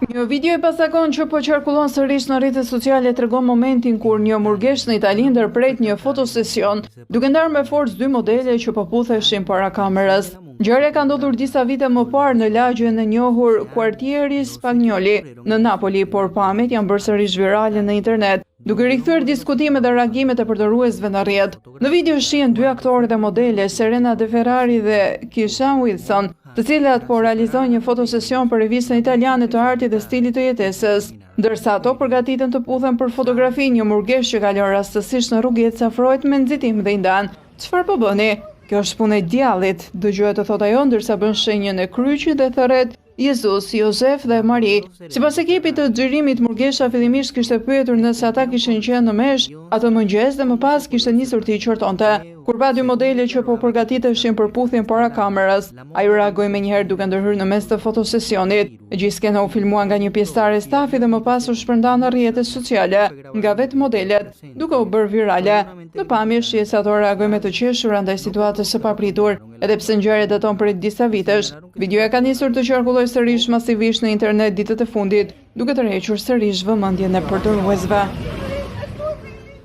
Një video i pastakon që po qarkullon sërish në rrjetet sociale tregon momentin kur një murgesh në Itali ndërpret një fotosesion, duke ndarë me forcë dy modele që po putheshin para kamerës. Ngjarja ka ndodhur disa vite më parë në lagjen e njohur Quartieri Spagnoli në Napoli, por pamjet janë bërë sërish virale në internet, duke rikthyer diskutimet dhe reagimet e përdoruesve në rrjet. Në video shihen dy aktorë dhe modele, Serena De Ferrari dhe Kishan Wilson, të cilat po realizojnë një fotosesion për revistën italiane të artit dhe stilit të jetesës. Ndërsa ato përgatiten të puthen për fotografi, një murgesh që kalon rastësisht në rrugë afrohet me nxitim dhe i ndan. Çfarë po bëni? Kjo është punë e djallit, dëgjohet të thot ajo ndërsa bën shenjën e kryqit dhe thërret Jezus, Josef dhe Mari. Sipas ekipit të xhirimit, murgesha fillimisht kishte pyetur nëse ata kishin qenë në mesh atë mëngjes dhe më pas kishte nisur të i qortonte. Kur pa dy modele që po përgatiteshin për puthjen para kamerës, ai reagoi menjëherë duke ndërhyrë në mes të fotosesionit. Gjithë skena u filmua nga një pjesëtar e stafi dhe më pas u shpërnda në rrjetet sociale nga vetë modelet, duke u bërë virale. Në pamje shihet se ato reagojnë me të qeshur ndaj situatës së papritur, edhe pse ngjarja daton prej disa vitesh. Videoja ka nisur të qarkullojë sërish masivisht në internet ditët e fundit, duke tërhequr sërish vëmendjen e përdoruesve.